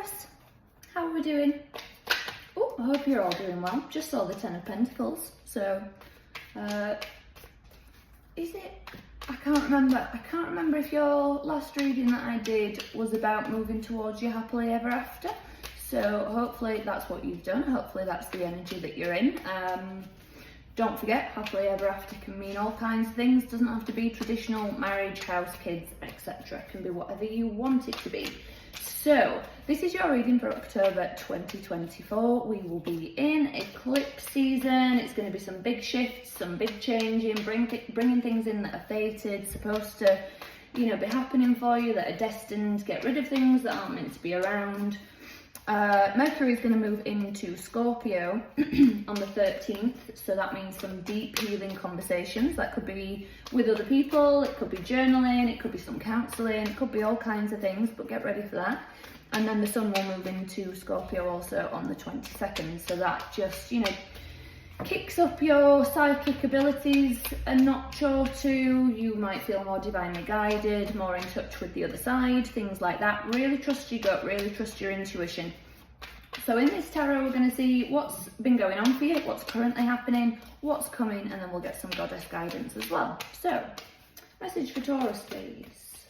Taurus, how are we doing? Oh, I hope you're all doing well. Just saw the Ten of Pentacles. So, is it? I can't remember if your last reading that I did was about moving towards your happily ever after. So hopefully that's what you've done. Hopefully that's the energy that you're in. Don't forget, happily ever after can mean all kinds of things. Doesn't have to be traditional marriage, house, kids, etc. It can be whatever you want it to be. So this is your reading for October 2024. We will be in eclipse season. It's going to be some big shifts, some big changing, bringing things in that are fated, supposed to, be happening for you, that are destined. Get rid of things that aren't meant to be around. Mercury is going to move into Scorpio on the 13th, so that means some deep healing conversations. That could be with other people, it could be journaling, it could be some counselling, it could be all kinds of things, but get ready for that. And then the sun will move into Scorpio also on the 22nd, so that just, kicks up your psychic abilities a notch or two. You might feel more divinely guided, more in touch with the other side, things like that. Really trust your gut, really trust your intuition. So in this tarot, we're going to see what's been going on for you, what's currently happening, what's coming, and then we'll get some goddess guidance as well. So, message for Taurus, please.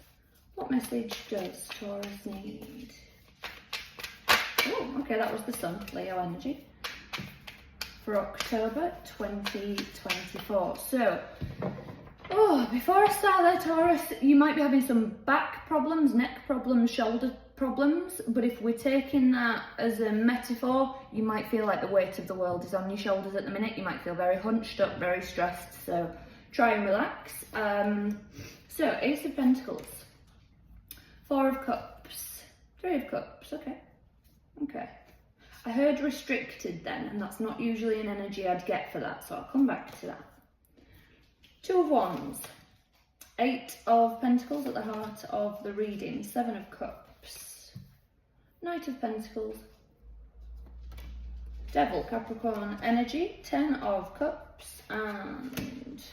What message does Taurus need? Oh, okay, that was the sun, Leo energy. For October 2024. So, before I start there, Taurus, you might be having some back problems, neck problems, shoulder problems, but if we're taking that as a metaphor, you might feel like the weight of the world is on your shoulders at the minute. You might feel very hunched up, very stressed, so try and relax. So, Ace of Pentacles, Four of Cups, Three of Cups, okay. I heard restricted then, and that's not usually an energy I'd get for that, so I'll come back to that. Two of Wands, Eight of Pentacles at the heart of the reading, Seven of Cups, Knight of Pentacles, Devil, Capricorn energy, Ten of Cups, and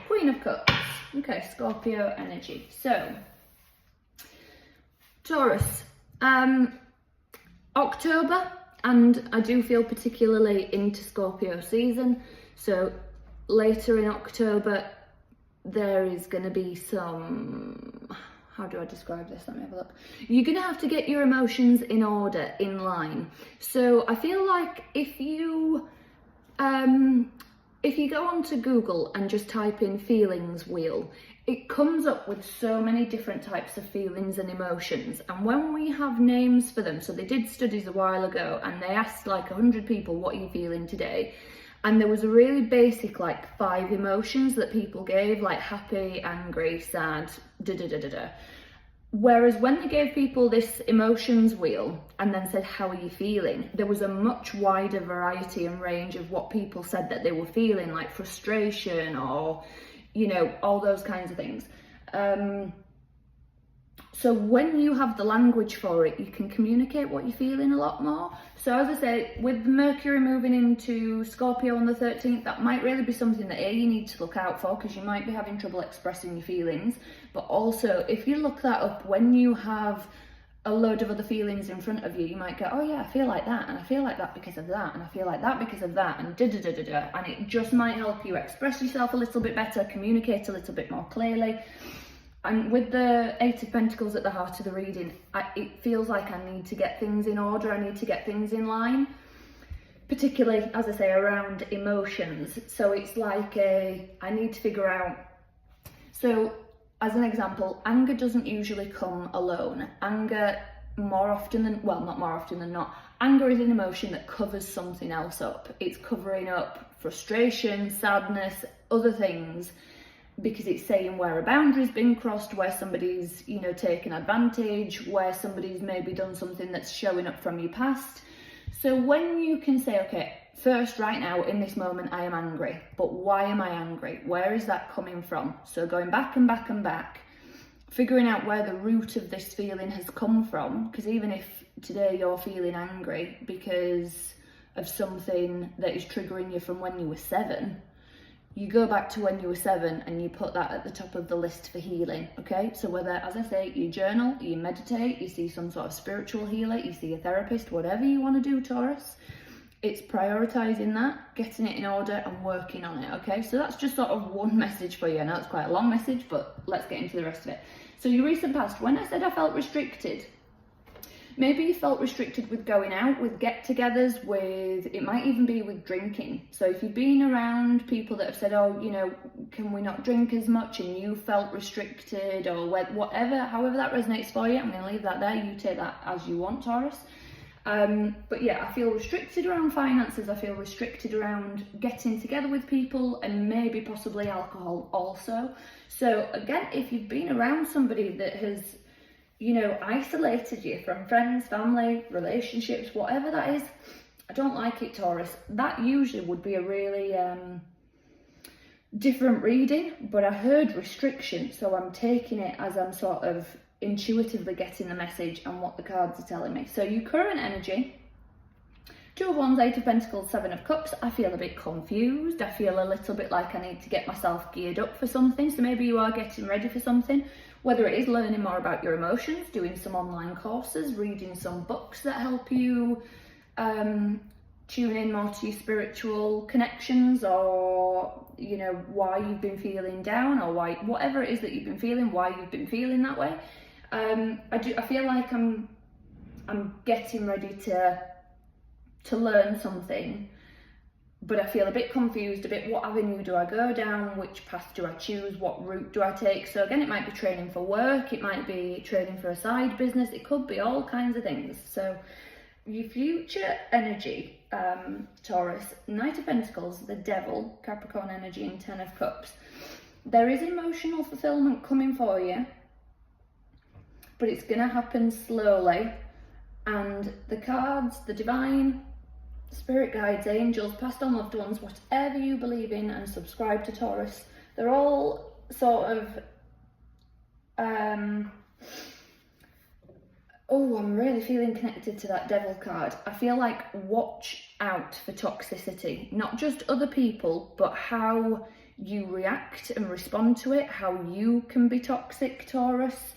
Queen of Cups. Okay, Scorpio energy. So, Taurus, October, and I do feel particularly into Scorpio season, so later in October there is going to be some, how do I describe this? Let me have a look. You're going to have to get your emotions in order, in line. So I feel like if you go onto Google and just type in feelings wheel, it comes up with so many different types of feelings and emotions, and when we have names for them, so they did studies a while ago and they asked like 100 people, what are you feeling today? And there was a really basic like 5 emotions that people gave, like happy, angry, sad, da-da-da-da-da. Whereas when they gave people this emotions wheel and then said, how are you feeling? There was a much wider variety and range of what people said that they were feeling, like frustration or, all those kinds of things. So when you have the language for it, you can communicate what you're feeling a lot more. So as I say, with Mercury moving into Scorpio on the 13th, that might really be something that you need to look out for, because you might be having trouble expressing your feelings. But also, if you look that up, when you have a load of other feelings in front of you, you might go, oh yeah, I feel like that, and I feel like that because of that, and I feel like that because of that, and da-da-da-da-da. And it just might help you express yourself a little bit better, communicate a little bit more clearly. And with the Eight of Pentacles at the heart of the reading, it feels like I need to get things in order, I need to get things in line, particularly, as I say, around emotions. So it's like I need to figure out, so as an example, anger doesn't usually come alone. Anger, more often than, well, not more often than not, anger is an emotion that covers something else up. It's covering up frustration, sadness, other things, because it's saying where a boundary's been crossed, where somebody's, taken advantage, where somebody's maybe done something that's showing up from your past. So when you can say, okay, first, right now, in this moment, I am angry, but why am I angry? Where is that coming from? So going back and back and back, figuring out where the root of this feeling has come from, because even if today you're feeling angry because of something that is triggering you from when you were 7, you go back to when you were 7 and you put that at the top of the list for healing, okay? So whether, as I say, you journal, you meditate, you see some sort of spiritual healer, you see a therapist, whatever you want to do, Taurus, it's prioritising that, getting it in order and working on it, okay? So that's just sort of one message for you. I know it's quite a long message, but let's get into the rest of it. So your recent past, when I said I felt restricted, maybe you felt restricted with going out, with get-togethers, with, it might even be with drinking. So if you've been around people that have said, oh, you know, can we not drink as much, and you felt restricted, or whatever, however that resonates for you, I'm going to leave that there. You take that as you want, Taurus. But yeah, I feel restricted around finances. I feel restricted around getting together with people, and maybe possibly alcohol also. So again, if you've been around somebody that has, you know, isolated you from friends, family, relationships, whatever that is, I don't like it, Taurus. That usually would be a really different reading, but I heard restriction, so I'm taking it as I'm sort of intuitively getting the message and what the cards are telling me. So your current energy, 2 of Wands, 8 of Pentacles, 7 of Cups. I feel a bit confused. I feel a little bit like I need to get myself geared up for something. So maybe you are getting ready for something, whether it is learning more about your emotions, doing some online courses, reading some books that help you tune in more to your spiritual connections, or, you know, why you've been feeling down, or why, whatever it is that you've been feeling, why you've been feeling that way. I feel like I'm getting ready to learn something, but I feel a bit confused, a bit, what avenue do I go down, which path do I choose, what route do I take? So again, it might be training for work, it might be training for a side business, it could be all kinds of things. So your future energy, Taurus, Knight of Pentacles, the Devil, Capricorn energy, and 10 of Cups. There is emotional fulfillment coming for you, but it's going to happen slowly. And the cards, the divine, spirit guides, angels, past on loved ones, whatever you believe in and subscribe to, Taurus, they're all sort of oh, I'm really feeling connected to that Devil card. I feel like watch out for toxicity, not just other people, but how you react and respond to it, how you can be toxic, Taurus.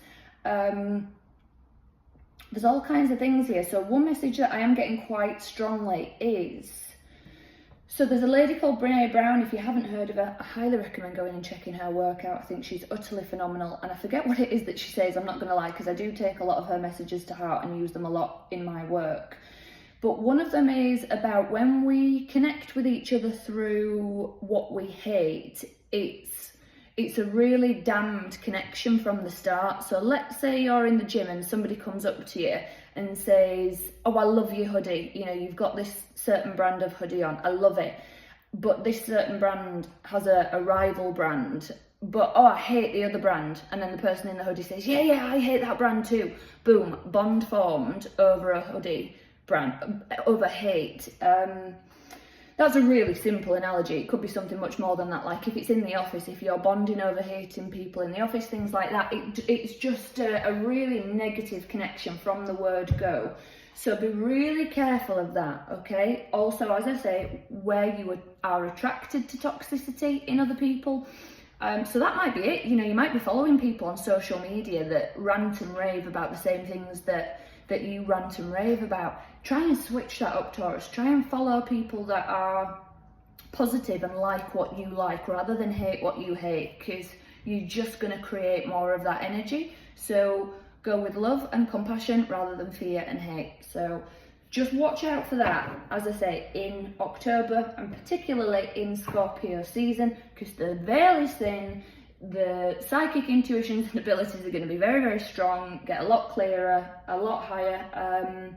There's all kinds of things here. So one message that I am getting quite strongly is, so there's a lady called Brene Brown. If you haven't heard of her, I highly recommend going and checking her work out. I think she's utterly phenomenal. And I forget what it is that she says, I'm not going to lie, because I do take a lot of her messages to heart and use them a lot in my work. But one of them is about when we connect with each other through what we hate, it's a really damned connection from the start. So let's say you're in the gym and somebody comes up to you and says, oh, I love your hoodie. You know, you've got this certain brand of hoodie on. I love it. But this certain brand has a rival brand. But, oh, I hate the other brand. And then the person in the hoodie says, yeah, I hate that brand too. Boom, bond formed over a hoodie brand, over hate. That's a really simple analogy. It could be something much more than that. Like if it's in the office, if you're bonding over hating people in the office, things like that, it's just a really negative connection from the word go. So be really careful of that, okay? Also, as I say, where you are attracted to toxicity in other people. So that might be it. You know, you might be following people on social media that rant and rave about the same things that you rant and rave about. Try and switch that up, Taurus. Try and follow people that are positive and like what you like, rather than hate what you hate, because you're just going to create more of that energy. So go with love and compassion rather than fear and hate. So just watch out for that, as I say, in October, and particularly in Scorpio season, because the veil is thin. The psychic intuitions and abilities are going to be very, very strong, get a lot clearer, a lot higher.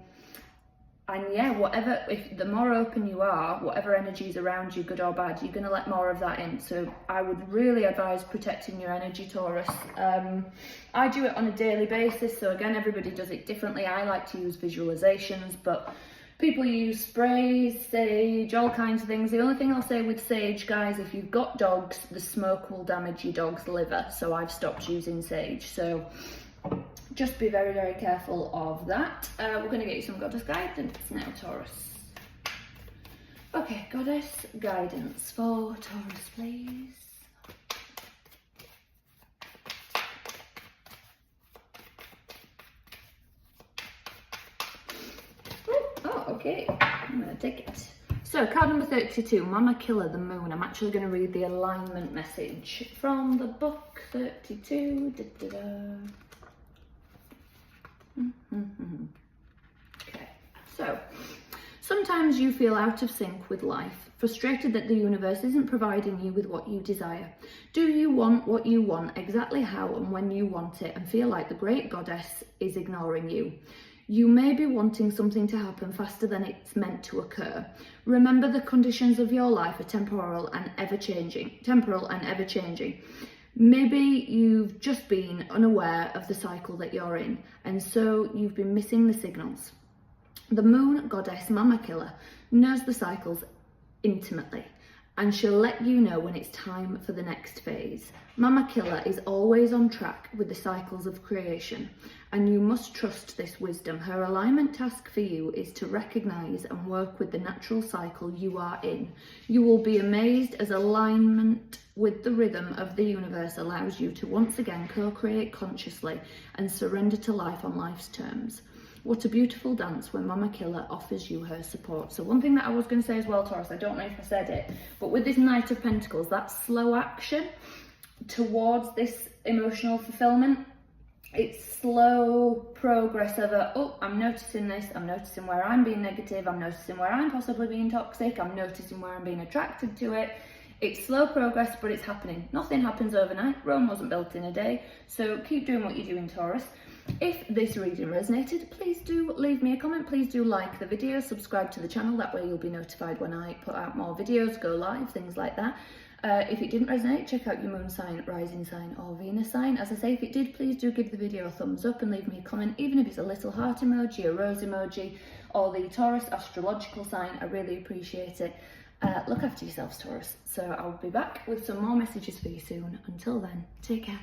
And yeah, whatever, if the more open you are, whatever energy is around you, good or bad, you're going to let more of that in. So I would really advise protecting your energy, Taurus. I do it on a daily basis. So again, everybody does it differently. I like to use visualizations, but people use sprays, sage, all kinds of things. The only thing I'll say with sage, guys, if you've got dogs, the smoke will damage your dog's liver. So I've stopped using sage. So just be very, very careful of that. We're going to get you some goddess guidance now, Taurus. Okay, goddess guidance for Taurus, please. Oh, okay, I'm gonna take it. So, card number 32, Mama Killer, the Moon. I'm actually going to read the alignment message from the book 32. Okay, so sometimes you feel out of sync with life, frustrated that the universe isn't providing you with what you desire. Do you want what you want exactly how and when you want it and feel like the great goddess is ignoring you? You may be wanting something to happen faster than it's meant to occur. Remember, the conditions of your life are temporal and ever-changing. Maybe you've just been unaware of the cycle that you're in, and so you've been missing the signals. The moon goddess Mama Killer knows the cycles intimately, and she'll let you know when it's time for the next phase. Mama Killer is always on track with the cycles of creation, and you must trust this wisdom. Her alignment task for you is to recognize and work with the natural cycle you are in. You will be amazed as alignment with the rhythm of the universe allows you to once again co-create consciously and surrender to life on life's terms. What a beautiful dance when Mama Killer offers you her support. So one thing that I was going to say as well, Taurus, I don't know if I said it, but with this Knight of Pentacles, that slow action towards this emotional fulfillment, it's slow progress of I'm noticing this, I'm noticing where I'm being negative, I'm noticing where I'm possibly being toxic, I'm noticing where I'm being attracted to it. It's slow progress, but it's happening. Nothing happens overnight. Rome wasn't built in a day. So keep doing what you're doing, Taurus. If this reading resonated, please do leave me a comment. Please do like the video, subscribe to the channel. That way you'll be notified when I put out more videos, go live, things like that. If it didn't resonate, check out your moon sign, rising sign or Venus sign. As I say, if it did, please do give the video a thumbs up and leave me a comment, even if it's a little heart emoji, a rose emoji, or the Taurus astrological sign. I really appreciate it. Look after yourselves, Taurus. So I'll be back with some more messages for you soon. Until then, take care.